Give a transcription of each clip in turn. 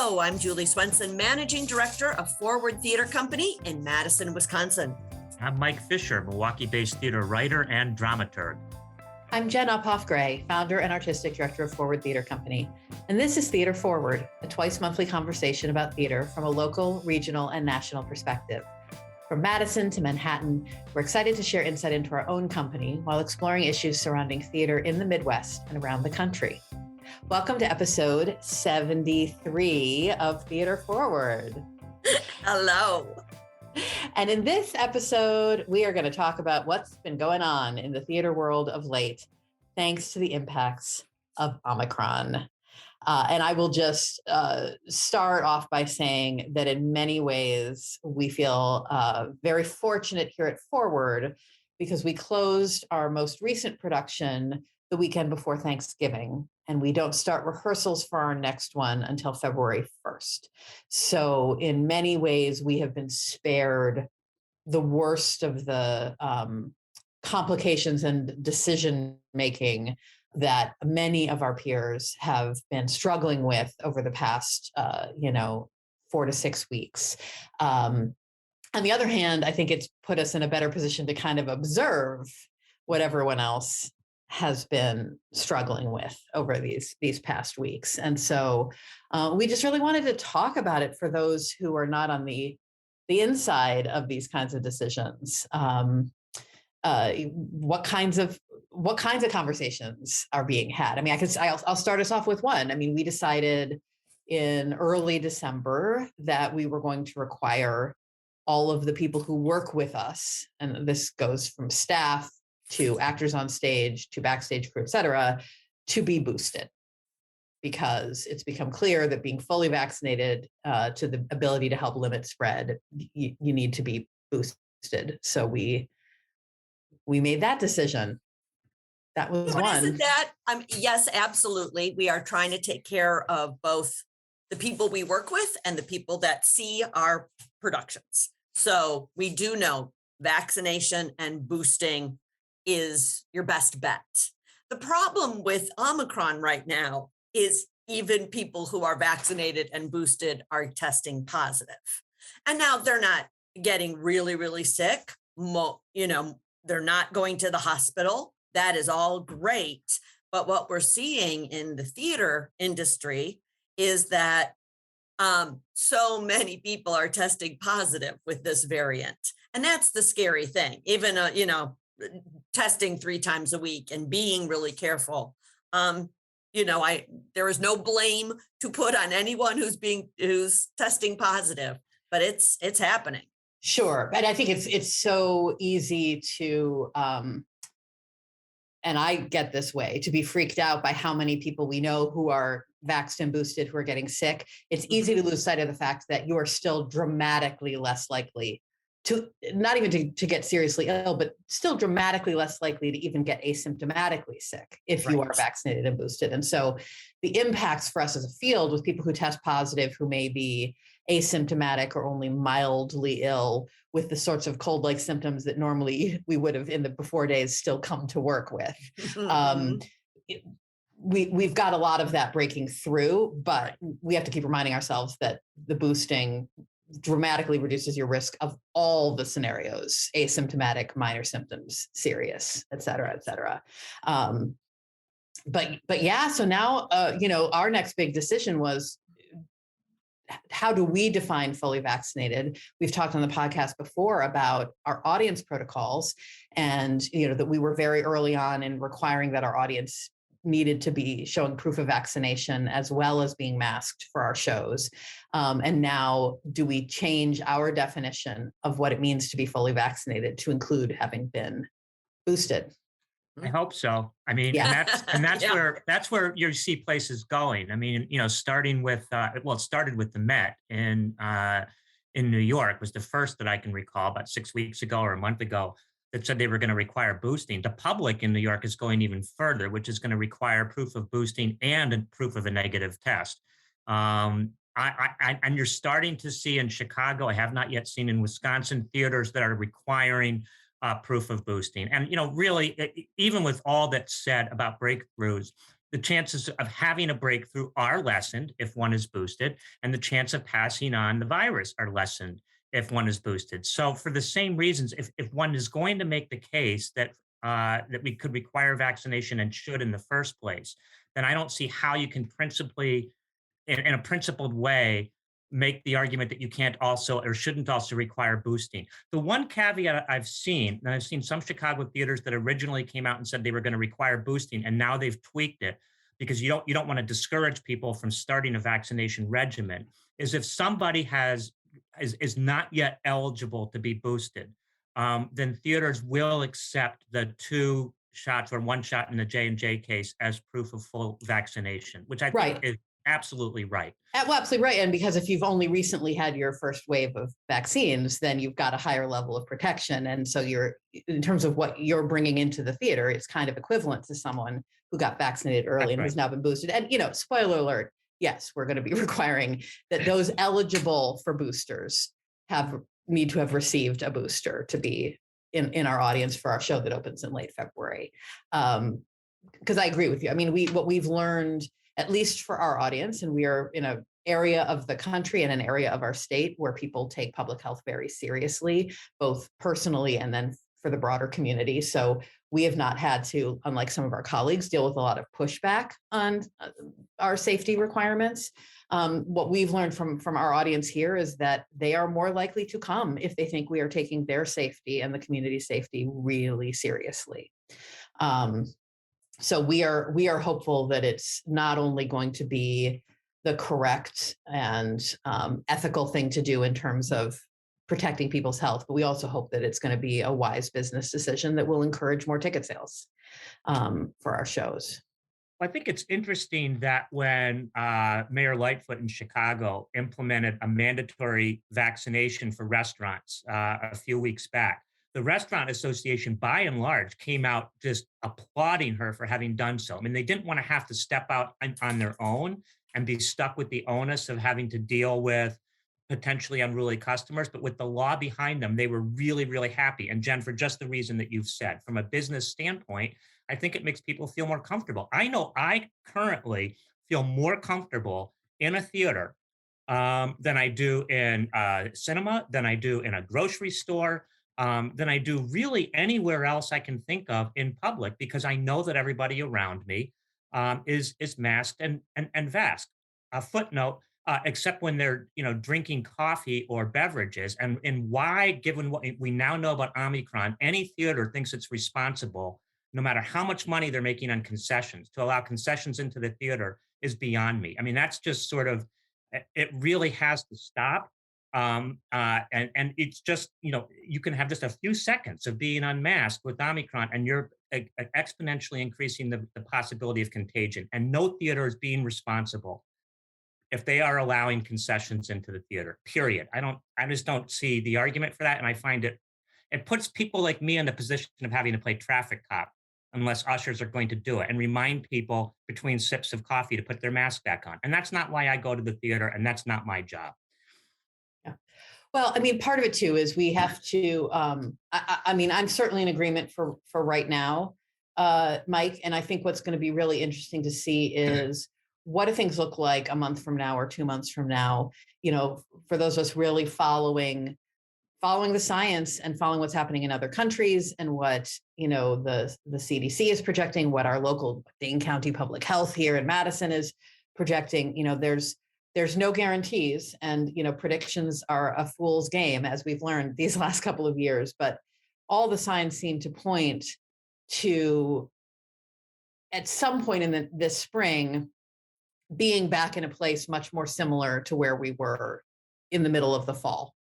Hello, I'm Julie Swenson, Managing Director of Forward Theater Company in Madison, Wisconsin. I'm Mike Fisher, Milwaukee-based theater writer and dramaturg. I'm Jen Uphoff-Gray, founder and artistic director of Forward Theater Company. And this is Theater Forward, a twice-monthly conversation about theater from a local, regional, and national perspective. From Madison to Manhattan, we're excited to share insight into our own company while exploring issues surrounding theater in the Midwest and around the country. Welcome to episode 73 of Theater Forward. Hello. And in this episode, we are going to talk about what's been going on in the theater world of late, thanks to the impacts of Omicron. And I will just start off by saying that in many ways, we feel very fortunate here at Forward because we closed our most recent production the weekend before Thanksgiving, and we don't start rehearsals for our next one until February 1st. So in many ways, we have been spared the worst of the complications and decision-making that many of our peers have been struggling with over the past, 4 to 6 weeks. On the other hand, I think it's put us in a better position to kind of observe what everyone else has been struggling with over these past weeks. And so we just really wanted to talk about it for those who are not on the inside of these kinds of decisions. What kinds of conversations are being had? I mean, I'll start us off with one. I mean, we decided in early December that we were going to require all of the people who work with us, and this goes from staff to actors on stage, to backstage crew, et cetera, to be boosted, because it's become clear that being fully vaccinated to the ability to help limit spread, you need to be boosted. So we made that decision. That was one. Isn't that? Yes, absolutely. We are trying to take care of both the people we work with and the people that see our productions. So we do know vaccination and boosting is your best bet. The problem with Omicron right now is even people who are vaccinated and boosted are testing positive. And now they're not getting really, really sick. They're not going to the hospital. That is all great. But what we're seeing in the theater industry is that so many people are testing positive with this variant. And that's the scary thing. Even, testing 3 times a week and being really careful. There is no blame to put on anyone who's testing positive, but it's happening. Sure. But I think it's so easy to, and I get this way, to be freaked out by how many people we know who are vaxxed and boosted who are getting sick. It's easy to lose sight of the fact that you are still dramatically less likely to, not even to get seriously ill, but still dramatically less likely to even get asymptomatically sick if you are vaccinated and boosted. And so the impacts for us as a field with people who test positive, who may be asymptomatic or only mildly ill with the sorts of cold-like symptoms that normally we would have in the before days still come to work with. We've got a lot of that breaking through, but we have to keep reminding ourselves that the boosting dramatically reduces your risk of all the scenarios: asymptomatic, minor symptoms, serious, et cetera, et cetera. But yeah, so now, our next big decision was, how do we define fully vaccinated? We've talked on the podcast before about our audience protocols, and that we were very early on in requiring that our audience needed to be showing proof of vaccination as well as being masked for our shows. And now, do we change our definition of what it means to be fully vaccinated to include having been boosted? I hope so. I mean, Yeah. that's where you see places going. I mean, starting with it started with the Met in New York was the first that I can recall, about 6 weeks ago or a month ago, that said they were going to require boosting. The public in New York is going even further, which is going to require proof of boosting and proof of a negative test. And you're starting to see in Chicago, I have not yet seen in Wisconsin, theaters that are requiring proof of boosting. And, really, even with all that's said about breakthroughs, the chances of having a breakthrough are lessened if one is boosted, and the chance of passing on the virus are lessened if one is boosted. So, for the same reasons, if one is going to make the case that we could require vaccination and should in the first place, then I don't see how you can principally, in a principled way, make the argument that you can't also or shouldn't also require boosting. The one caveat I've seen, and I've seen some Chicago theaters that originally came out and said they were going to require boosting, and now they've tweaked it because you don't want to discourage people from starting a vaccination regimen, is if somebody is not yet eligible to be boosted, then theaters will accept the 2 shots or 1 shot in the J&J case as proof of full vaccination, which I think Right. is absolutely right. Well, absolutely right. And because if you've only recently had your first wave of vaccines, then you've got a higher level of protection. And so in terms of what you're bringing into the theater, it's kind of equivalent to someone who got vaccinated early That's and right. who's now been boosted. And, spoiler alert, yes, we're going to be requiring that those eligible for boosters need to have received a booster to be in our audience for our show that opens in late February. Because I agree with you. I mean, what we've learned, at least for our audience, and we are in an area of the country and an area of our state where people take public health very seriously, both personally and then for the broader community. So we have not had to, unlike some of our colleagues, deal with a lot of pushback on our safety requirements. What we've learned from our audience here is that they are more likely to come if they think we are taking their safety and the community's safety really seriously. So we are hopeful that it's not only going to be the correct and ethical thing to do in terms of protecting people's health, but we also hope that it's going to be a wise business decision that will encourage more ticket sales for our shows. I think it's interesting that when Mayor Lightfoot in Chicago implemented a mandatory vaccination for restaurants a few weeks back, the Restaurant Association, by and large, came out just applauding her for having done so. I mean, they didn't want to have to step out on their own and be stuck with the onus of having to deal with potentially unruly customers, but with the law behind them, they were really, really happy. And Jen, for just the reason that you've said, from a business standpoint, I think it makes people feel more comfortable. I know I currently feel more comfortable in a theater than I do in a cinema, than I do in a grocery store, than I do really anywhere else I can think of in public, because I know that everybody around me is masked and vaxxed. A footnote: except when they're drinking coffee or beverages, and why, given what we now know about Omicron, any theater thinks it's responsible, no matter how much money they're making on concessions, to allow concessions into the theater is beyond me. I mean, that's just sort of, it really has to stop. And it's just, you can have just a few seconds of being unmasked with Omicron, and you're exponentially increasing the possibility of contagion. And no theater is being responsible if they are allowing concessions into the theater, period. I just don't see the argument for that. And I find it puts people like me in the position of having to play traffic cop unless ushers are going to do it and remind people between sips of coffee to put their mask back on. And that's not why I go to the theater, and that's not my job. Yeah. Well, I mean, part of it too is we have to, I mean, I'm certainly in agreement for right now, Mike. And I think what's going to be really interesting to see is what do things look like a month from now or 2 months from now, for those of us really following the science and following what's happening in other countries and what, the CDC is projecting, what our local Dane County Public Health here in Madison is projecting. There's no guarantees, and, predictions are a fool's game, as we've learned these last couple of years, but all the signs seem to point to, at some point in this spring, being back in a place much more similar to where we were in the middle of the fall.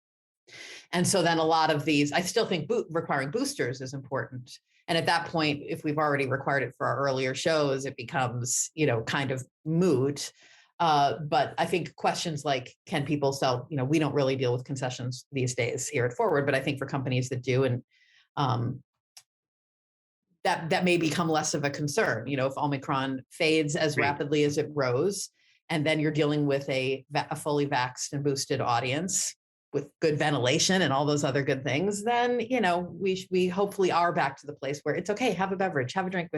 And so then a lot of these, I still think requiring boosters is important. And at that point, if we've already required it for our earlier shows, it becomes, kind of moot. But I think questions like, can people sell, we don't really deal with concessions these days here at Forward, but I think for companies that do, and that may become less of a concern, if Omicron fades as rapidly as it rose, and then you're dealing with a fully vaxxed and boosted audience with good ventilation and all those other good things, then, we hopefully are back to the place where it's okay, have a beverage, have a drink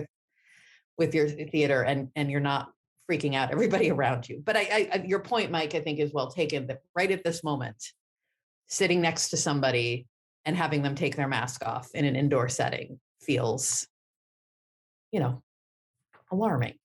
with your theater and you're not freaking out everybody around you. But your point, Mike, I think is well taken, that right at this moment, sitting next to somebody and having them take their mask off in an indoor setting feels, alarming.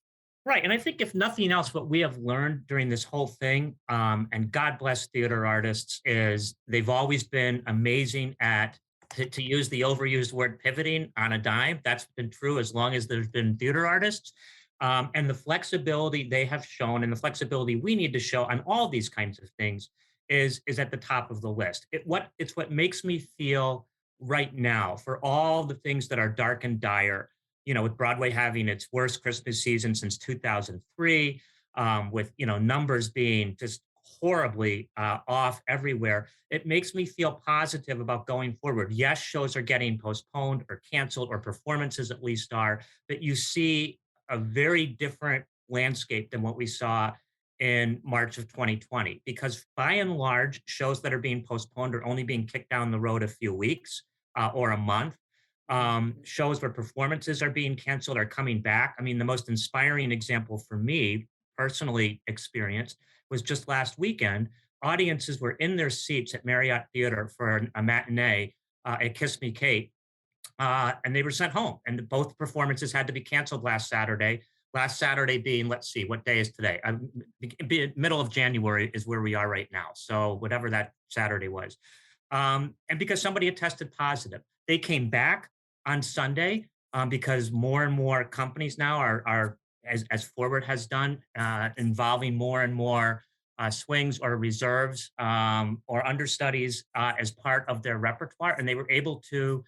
Right. And I think if nothing else, what we have learned during this whole thing, and God bless theater artists, is they've always been amazing at, to use the overused word, pivoting on a dime. That's been true as long as there's been theater artists. And the flexibility they have shown and the flexibility we need to show on all these kinds of things is at the top of the list. It's what makes me feel right now, for all the things that are dark and dire, with Broadway having its worst Christmas season since 2003, with numbers being just horribly off everywhere. It makes me feel positive about going forward. Yes, shows are getting postponed or canceled, or performances at least are, but you see a very different landscape than what we saw in March of 2020, because by and large, shows that are being postponed are only being kicked down the road a few weeks or a month. Shows where performances are being canceled are coming back. I mean, the most inspiring example for me, personally experienced, was just last weekend. Audiences were in their seats at Marriott Theater for a matinee at Kiss Me Kate, and they were sent home. And both performances had to be canceled last Saturday. Last Saturday being, let's see, what day is today? Middle of January is where we are right now. So whatever that Saturday was. And because somebody had tested positive, they came back on Sunday, because more and more companies now are as Forward has done, involving more and more swings or reserves or understudies as part of their repertoire, and they were able to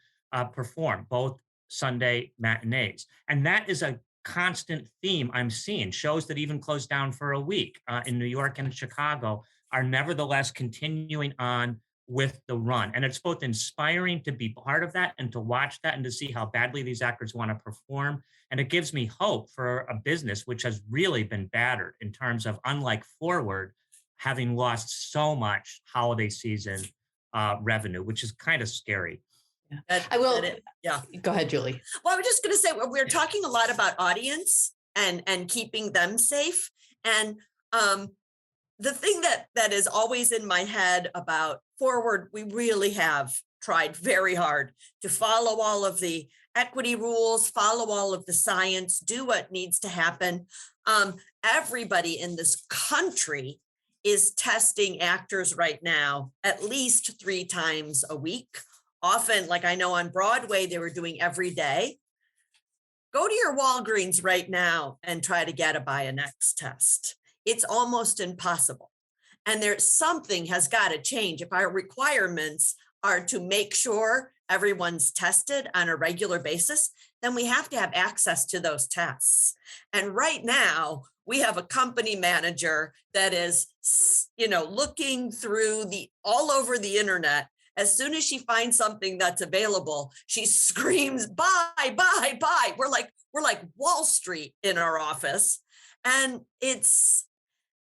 perform both Sunday matinees. And that is a constant theme I'm seeing. Shows that even closed down for a week in New York and in Chicago are nevertheless continuing on with the run. And it's both inspiring to be part of that and to watch that and to see how badly these actors want to perform. And it gives me hope for a business which has really been battered in terms of, unlike Forward, having lost so much holiday season revenue, which is kind of scary. I will. Yeah. Go ahead, Julie. Well, I was just going to say, we're talking a lot about audience and keeping them safe. And the thing that is always in my head about Forward, we really have tried very hard to follow all of the equity rules, follow all of the science, do what needs to happen. Everybody in this country is testing actors right now at least 3 times a week. Often, like I know on Broadway, they were doing every day. Go to your Walgreens right now and try to get a Bionex test. It's almost impossible. And something has got to change. If our requirements are to make sure everyone's tested on a regular basis, then we have to have access to those tests. And right now, we have a company manager that is, looking through all over the internet. As soon as she finds something that's available, she screams, buy, buy, buy. We're like Wall Street in our office. And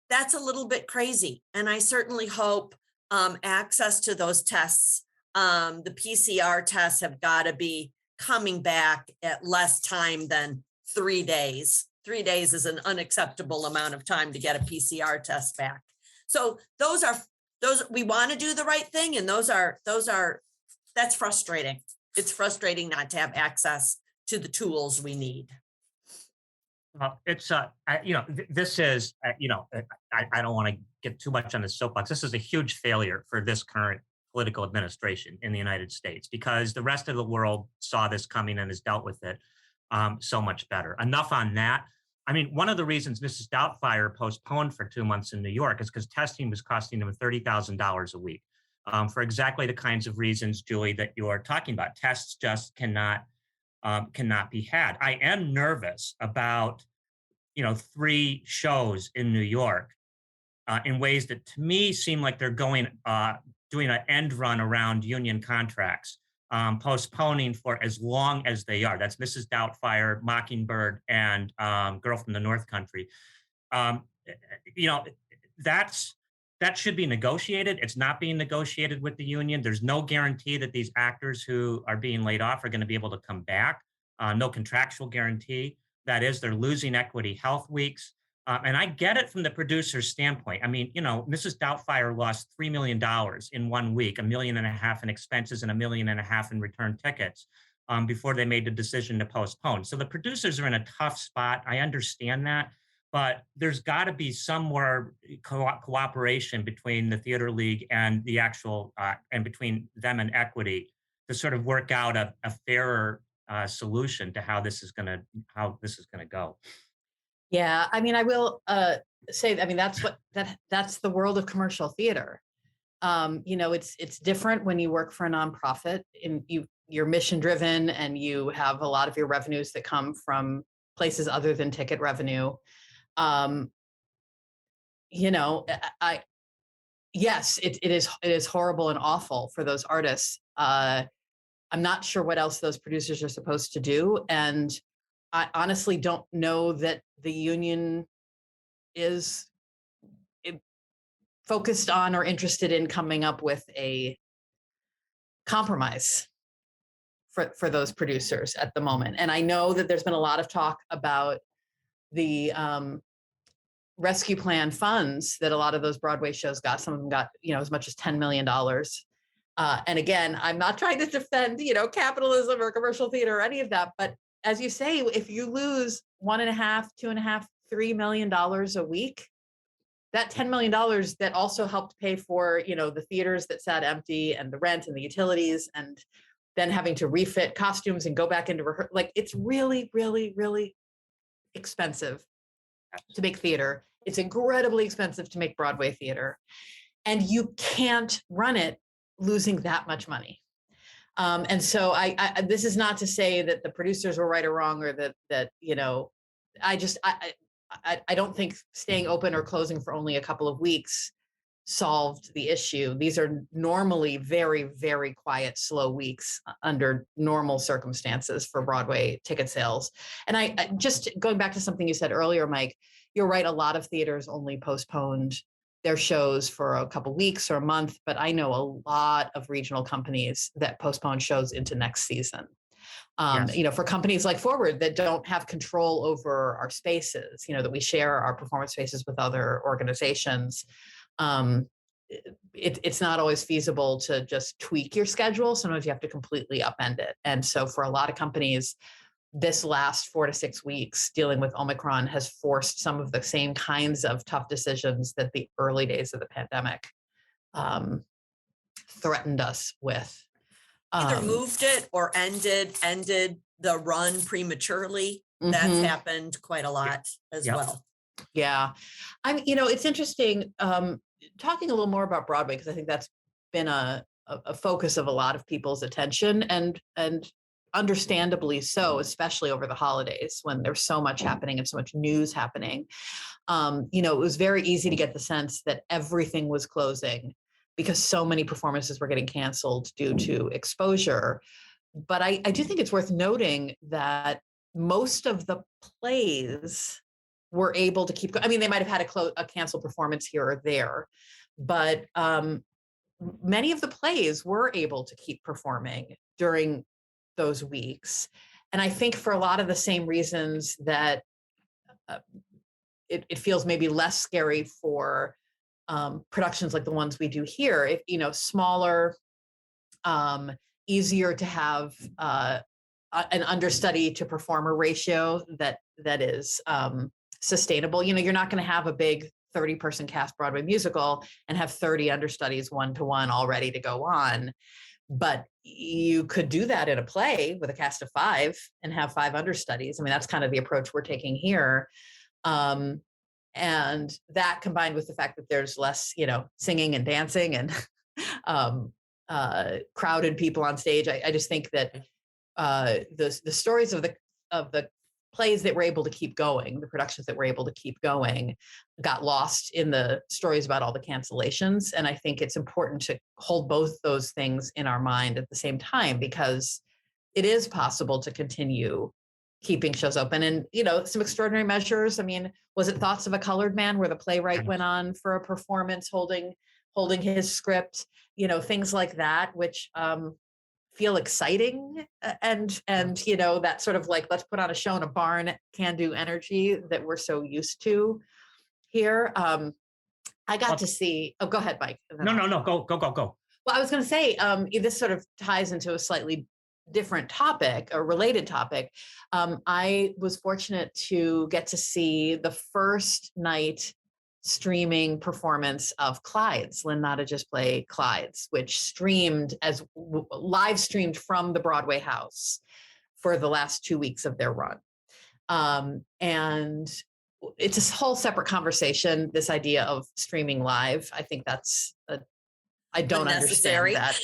that's a little bit crazy. And I certainly hope access to those tests, the PCR tests have got to be coming back at less time than 3 days. 3 days is an unacceptable amount of time to get a PCR test back. So those we want to do the right thing. And that's frustrating. It's frustrating not to have access to the tools we need. Well, it's this is I don't want to get too much on the soapbox. This is a huge failure for this current political administration in the United States, because the rest of the world saw this coming and has dealt with it so much better. Enough on that. I mean, one of the reasons Mrs. Doubtfire postponed for 2 months in New York is because testing was costing them $30,000 a week for exactly the kinds of reasons, Julie, that you're talking about. Tests just cannot be had. I am nervous about, 3 shows in New York in ways that to me seem like they're doing an end run around union contracts, postponing for as long as they are. That's Mrs. Doubtfire, Mockingbird, and Girl from the North Country. That should be negotiated. It's not being negotiated with the union. There's no guarantee that these actors who are being laid off are going to be able to come back. No contractual guarantee. that is, they're losing equity health weeks. And I get it from the producer's standpoint. I mean, Mrs. Doubtfire lost $3 million in 1 week, $1.5 million in expenses and $1.5 million in return tickets before they made the decision to postpone. So the producers are in a tough spot. I understand that, but there's got to be some more cooperation between the Theater League and the actual, and between them and equity to sort of work out a fairer solution to how this is going to go. Yeah, I mean, I will say, I mean, that's the world of commercial theater. It's different when you work for a nonprofit and you're mission driven and you have a lot of your revenues that come from places other than ticket revenue. Yes, it is horrible and awful for those artists. I'm not sure what else those producers are supposed to do. And I honestly don't know that the union is focused on or interested in coming up with a compromise for those producers at the moment. And I know that there's been a lot of talk about the rescue plan funds that a lot of those Broadway shows got. Some of them got, as much as $10 million. And again, I'm not trying to defend, capitalism or commercial theater or any of that. But as you say, if you lose $1.5, $2.5, $3 million a week, that $10 million that also helped pay for, the theaters that sat empty and the rent and the utilities and then having to refit costumes and go back into rehearsal. Like, it's really, really, really expensive to make theater. It's incredibly expensive to make Broadway theater. And you can't run it losing that much money. And so I this is not to say that the producers were right or wrong, or that I don't think staying open or closing for only a couple of weeks solved the issue. These are normally very, very quiet, slow weeks under normal circumstances for Broadway ticket sales. And I just going back to something you said earlier, Mike, you're right. A lot of theaters only postponed their shows for a couple weeks or a month, but I know a lot of regional companies that postpone shows into next season. Yes. For companies like Forward that don't have control over our spaces, that we share our performance spaces with other organizations. It's not always feasible to just tweak your schedule. Sometimes you have to completely upend it. And so for a lot of companies, this last 4 to 6 weeks dealing with Omicron has forced some of the same kinds of tough decisions that the early days of the pandemic threatened us with. Either moved it or ended the run prematurely. That's happened quite a lot as well. Yeah. It's interesting talking a little more about Broadway, because I think that's been a focus of a lot of people's attention, and understandably so, especially over the holidays when there's so much happening and so much news happening. It was very easy to get the sense that everything was closing because so many performances were getting canceled due to exposure. But I do think it's worth noting that most of the plays were able to keep going. I mean, they might have had a canceled performance here or there, but many of the plays were able to keep performing during those weeks. And I think for a lot of the same reasons that it feels maybe less scary for productions like the ones we do here, smaller, easier to have an understudy to performer ratio that is sustainable. You're not going to have a big 30-person cast Broadway musical and have 30 understudies 1-to-1 all ready to go on. But you could do that in a play with a cast of 5 and have 5 understudies. I mean, that's kind of the approach we're taking here. And that combined with the fact that there's less, singing and dancing and crowded people on stage. I just think that the stories of the plays that were able to keep going, the productions that were able to keep going, got lost in the stories about all the cancellations. And I think it's important to hold both those things in our mind at the same time, because it is possible to continue keeping shows open. And, some extraordinary measures. I mean, was it Thoughts of a Colored Man, where the playwright went on for a performance holding his script, things like that, which feel exciting and that sort of like, let's put on a show in a barn can do energy that we're so used to here. I got to see, oh, go ahead, Mike. No, go. Well, I was going to say, this sort of ties into a slightly different topic, a related topic. I was fortunate to get to see the first night streaming performance of Clyde's, Lynn Nottage's play Clyde's, which streamed as live streamed from the Broadway house for the last 2 weeks of their run. And it's a whole separate conversation, this idea of streaming live. I think that's I don't understand that.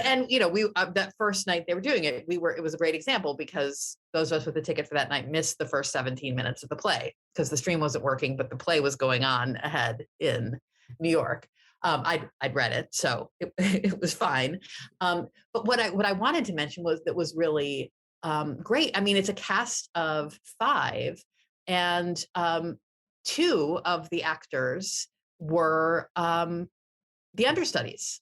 And we that first night they were doing it, it was a great example because those of us with the ticket for that night missed the first 17 minutes of the play because the stream wasn't working, but the play was going on ahead in New York. I'd read it, so it was fine. But what I wanted to mention was really great. I mean, it's a cast of 5, and 2 of the actors were the understudies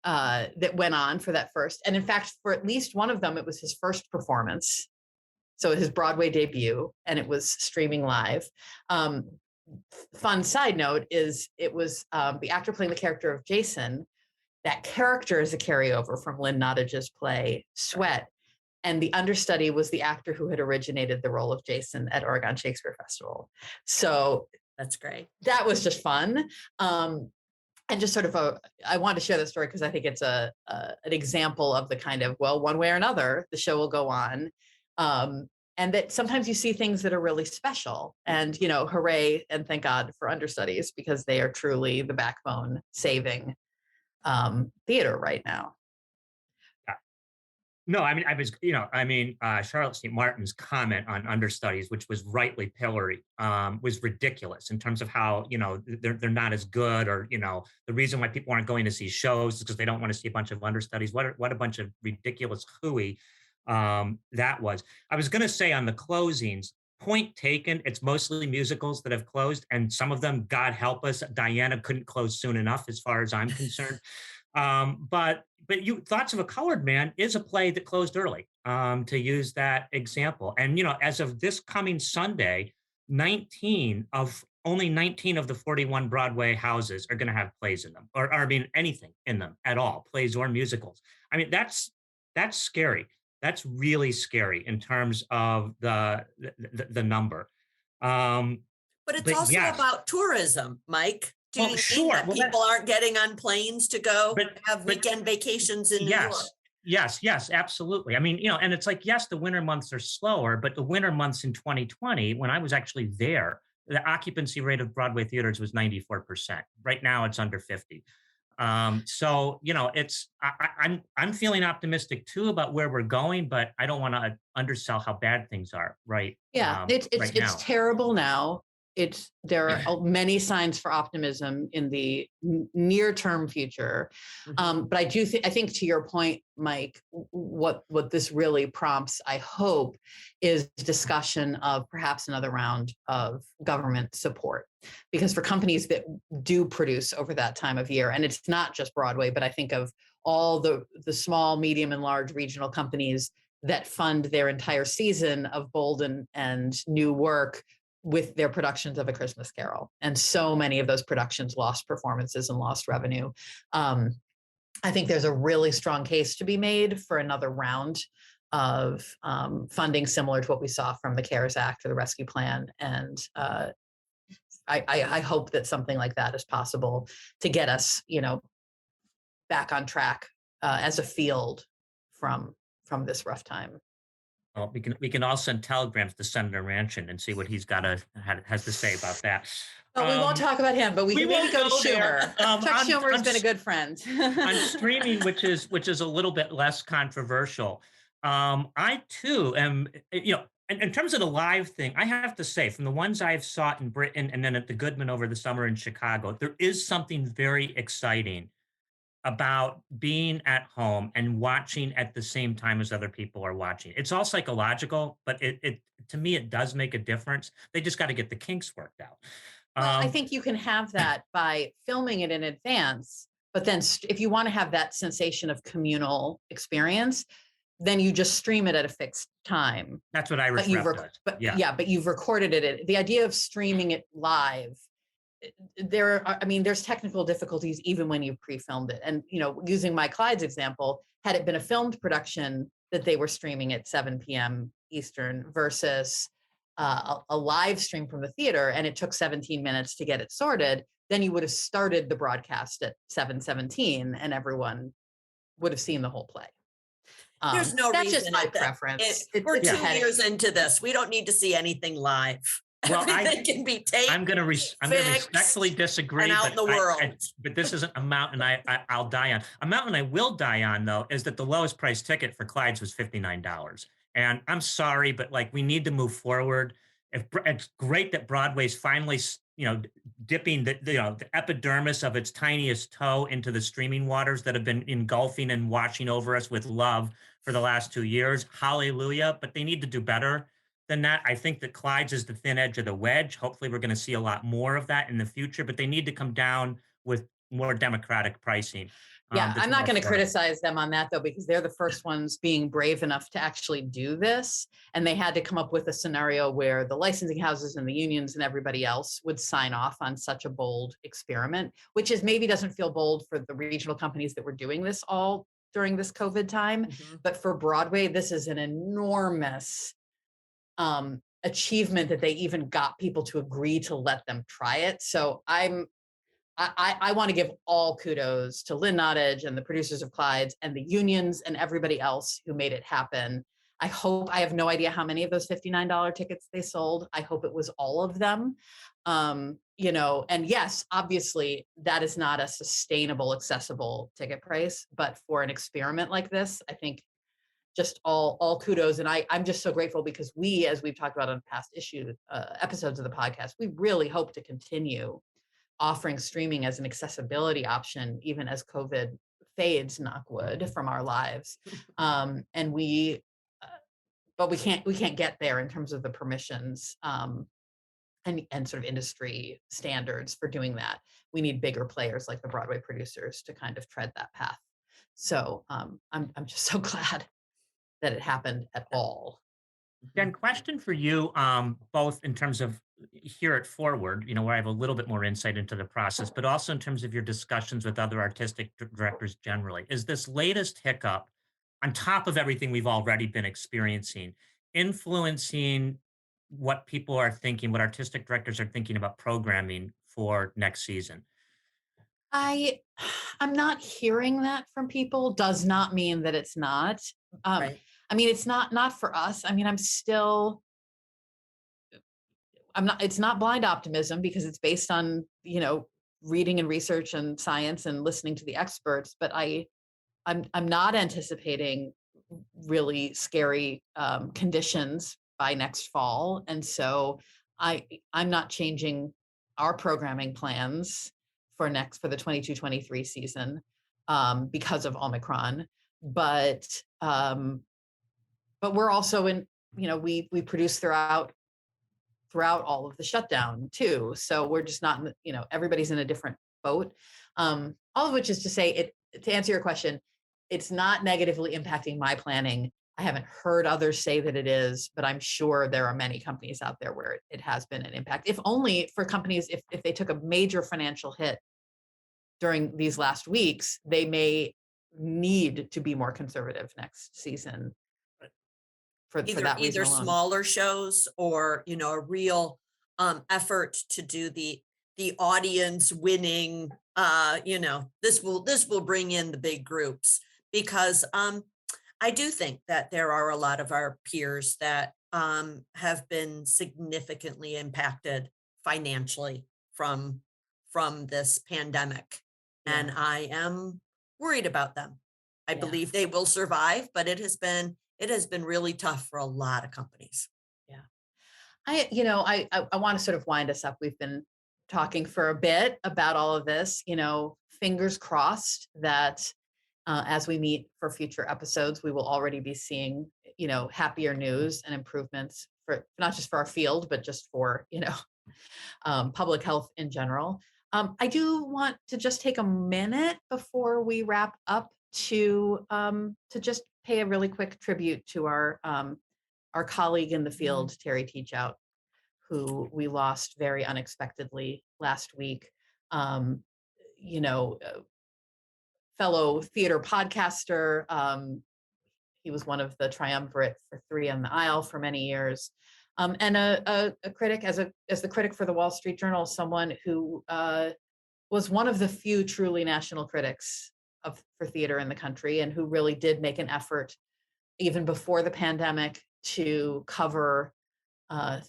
that went on for that first. And in fact, for at least one of them, it was his first performance. So his Broadway debut, and it was streaming live. Fun side note is it was the actor playing the character of Jason. That character is a carryover from Lynn Nottage's play Sweat. And the understudy was the actor who had originated the role of Jason at Oregon Shakespeare Festival. So that's great. That was just fun. And just sort of I wanted to share this story because I think it's an example of the kind of, well, one way or another, the show will go on. And that sometimes you see things that are really special, and, hooray and thank God for understudies because they are truly the backbone saving theater right now. No, I mean, Charlotte St. Martin's comment on understudies, which was rightly pillory, was ridiculous in terms of how, they're not as good, or, the reason why people aren't going to see shows is because they don't want to see a bunch of understudies. What a bunch of ridiculous hooey that was. I was going to say on the closings, point taken, it's mostly musicals that have closed, and some of them, God help us, Diana couldn't close soon enough as far as I'm concerned. But Thoughts of a Colored Man is a play that closed early, to use that example. And, as of this coming Sunday, only 19 of the 41 Broadway houses are going to have plays in them, or anything in them at all, plays or musicals. I mean, that's scary. That's really scary in terms of the number. But it's also yes. about tourism, Mike. Do you think that people aren't getting on planes to go have weekend vacations in New York? Yes, absolutely. I mean, and it's like, yes, the winter months are slower, but the winter months in 2020, when I was actually there, the occupancy rate of Broadway theaters was 94%. Right now it's under 50. So, I'm feeling optimistic too about where we're going, but I don't want to undersell how bad things are right. Yeah, it's terrible now. There are many signs for optimism in the near-term future, but I think to your point, Mike, what this really prompts, I hope, is discussion of perhaps another round of government support, because for companies that do produce over that time of year, and it's not just Broadway, but I think of all the small, medium, and large regional companies that fund their entire season of bold and new work with their productions of A Christmas Carol. And so many of those productions lost performances and lost revenue. I think there's a really strong case to be made for another round of funding similar to what we saw from the CARES Act or the Rescue Plan. And I hope that something like that is possible to get us, back on track as a field from this rough time. Well, we can all send telegrams to Senator Manchin and see what he's has to say about that. Oh, we won't talk about him, but we can maybe go to Schumer. Chuck Schumer has been a good friend. On streaming, which is a little bit less controversial. I too am, in terms of the live thing, I have to say, from the ones I've sought in Britain and then at the Goodman over the summer in Chicago, there is something very exciting about being at home and watching at the same time as other people are watching. It's all psychological, but it to me, it does make a difference. They just got to get the kinks worked out. Well, I think you can have that by filming it in advance, But then if you want to have that sensation of communal experience, then you just stream it at a fixed time. That's what Irish But you've Rep does. Yeah. but you've recorded it. The idea of streaming it live, there's technical difficulties even when you've pre-filmed it. And, using my Clyde's example, had it been a filmed production that they were streaming at 7 p.m. Eastern versus a live stream from the theater, and it took 17 minutes to get it sorted, then you would have started the broadcast at 7:17 and everyone would have seen the whole play. There's no that's reason just my preference. We're It's a 2 headache. years into this. We don't need to see anything live. Well, Everything can be taped. I'm going to respectfully disagree. and out in the world. But this isn't a mountain I'll die on. A mountain I will die on, though, is that the lowest price ticket for Clyde's was $59. And I'm sorry, but we need to move forward. It's great that Broadway's finally, dipping the epidermis of its tiniest toe into the streaming waters that have been engulfing and washing over us with love for the last 2 years. Hallelujah. But they need to do better than that. I think that Clyde's is the thin edge of the wedge. Hopefully we're going to see a lot more of that in the future, but they need to come down with more democratic pricing. Yeah, I'm not going to affordable. criticize them on that, though, because they're the first ones being brave enough to actually do this. And they had to come up with a scenario where the licensing houses and the unions and everybody else would sign off on such a bold experiment, which maybe doesn't feel bold for the regional companies that were doing this all during this COVID time. Mhm. But for Broadway, this is an enormous achievement that they even got people to agree to let them try it. So I want to give all kudos to Lynn Nottage and the producers of Clyde's and the unions and everybody else who made it happen. I have no idea how many of those $59 tickets they sold. I hope it was all of them. And yes, obviously that is not a sustainable, accessible ticket price, but for an experiment like this, I think just all kudos. And I'm just so grateful because as we've talked about on past episodes of the podcast, we really hope to continue offering streaming as an accessibility option, even as COVID fades, knock wood, from our lives. But we can't get there in terms of the permissions and sort of industry standards for doing that. We need bigger players like the Broadway producers to kind of tread that path. So I'm just so glad that it happened at all. Jen, question for you, both in terms of Hear It Forward, where I have a little bit more insight into the process, but also in terms of your discussions with other artistic directors generally. Is this latest hiccup, on top of everything we've already been experiencing, influencing what people are thinking, what artistic directors are thinking about programming for next season? I'm not hearing that from people. Does not mean that it's not. Right. It's not for us. It's not blind optimism because it's based on, reading and research and science and listening to the experts, but I'm not anticipating really scary conditions by next fall. And so I'm not changing our programming plans for the 22-23 season because of Omicron. But we're also we produce throughout all of the shutdown too. So we're just not, everybody's in a different boat. All of which is to say, to answer your question, it's not negatively impacting my planning. I haven't heard others say that it is, but I'm sure there are many companies out there where it has been an impact. If only for companies, if they took a major financial hit during these last weeks, they may need to be more conservative next season. For that reason either alone. smaller shows or a real effort to do the audience winning this will bring in the big groups, because I do think that there are a lot of our peers that have been significantly impacted financially from this pandemic. Yeah. And I am worried about them. I Yeah. believe they will survive, but it has been really tough for a lot of companies. Yeah. I want to sort of wind us up. We've been talking for a bit about all of this, fingers crossed that as we meet for future episodes, we will already be seeing, happier news and improvements for not just for our field, but just for, public health in general. I do want to just take a minute before we wrap up to just pay a really quick tribute to our colleague in the field, Terry Teachout, who we lost very unexpectedly last week. You know, fellow theater podcaster. He was one of the triumvirate for Three on the Aisle for many years, and a critic, as the critic for the Wall Street Journal, someone who was one of the few truly national critics for theater in the country, and who really did make an effort, even before the pandemic, to cover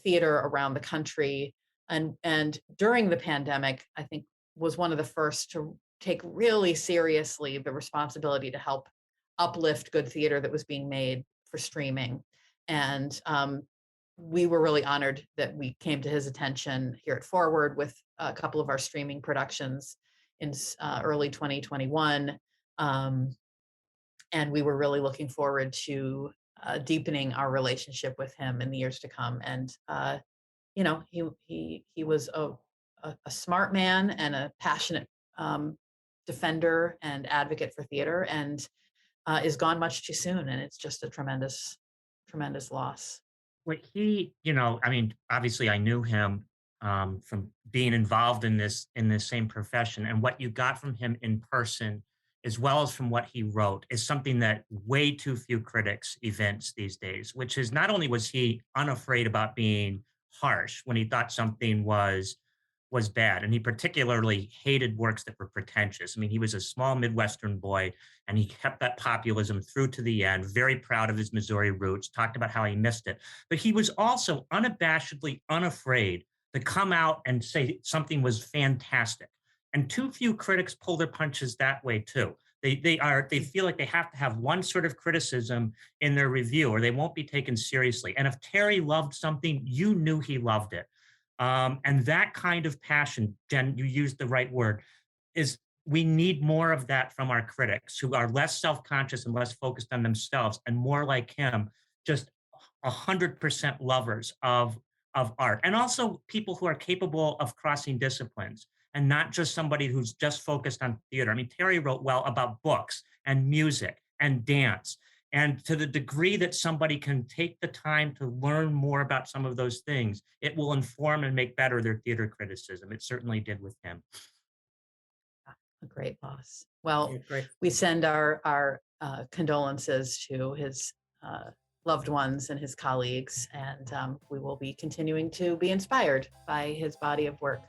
theater around the country. And during the pandemic, I think was one of the first to take really seriously the responsibility to help uplift good theater that was being made for streaming. And we were really honored that we came to his attention here at Forward with a couple of our streaming productions in early 2021. And we were really looking forward to deepening our relationship with him in the years to come. And you know, he was a smart man and a passionate defender and advocate for theater, and is gone much too soon. And it's just a tremendous loss. Well, you know, I mean, obviously I knew him from being involved in this same profession, and what you got from him in person, as well as from what he wrote, is something that way too few critics evince these days. Which is, not only was he unafraid about being harsh when he thought something was bad, and he particularly hated works that were pretentious. I mean, he was a small Midwestern boy, and he kept that populism through to the end, very proud of his Missouri roots, talked about how he missed it. But he was also unabashedly unafraid to come out and say something was fantastic. And too few critics pull their punches that way too. They feel like they have to have one sort of criticism in their review, or they won't be taken seriously. And if Terry loved something, you knew he loved it. And that kind of passion, Jen, you used the right word, is we need more of that from our critics, who are less self-conscious and less focused on themselves, and more like him, just 100% lovers of art, and also people who are capable of crossing disciplines, and not just somebody who's just focused on theater. I mean, Terry wrote well about books and music and dance. And to the degree that somebody can take the time to learn more about some of those things, it will inform and make better their theater criticism. It certainly did with him. A great loss. Well, Yeah, great. we send our condolences to his loved ones and his colleagues, and we will be continuing to be inspired by his body of work.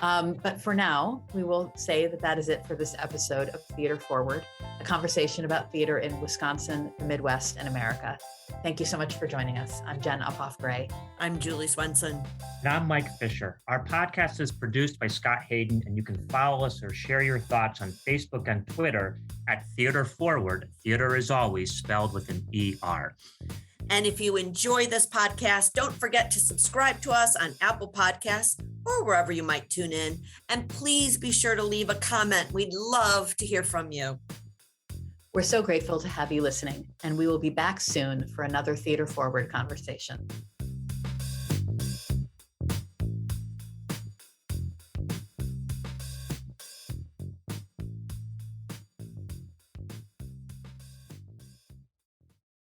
But for now, we will say that is it for this episode of Theater Forward, a conversation about theater in Wisconsin, the Midwest, and America. Thank you so much for joining us. I'm Jen Uphoff-Gray. I'm Julie Swenson. And I'm Mike Fisher. Our podcast is produced by Scott Hayden, and you can follow us or share your thoughts on Facebook and Twitter at Theater Forward. Theater is always spelled with an ER. And if you enjoy this podcast, don't forget to subscribe to us on Apple Podcasts or wherever you might tune in. And please be sure to leave a comment. We'd love to hear from you. We're so grateful to have you listening, and we will be back soon for another Theater Forward conversation.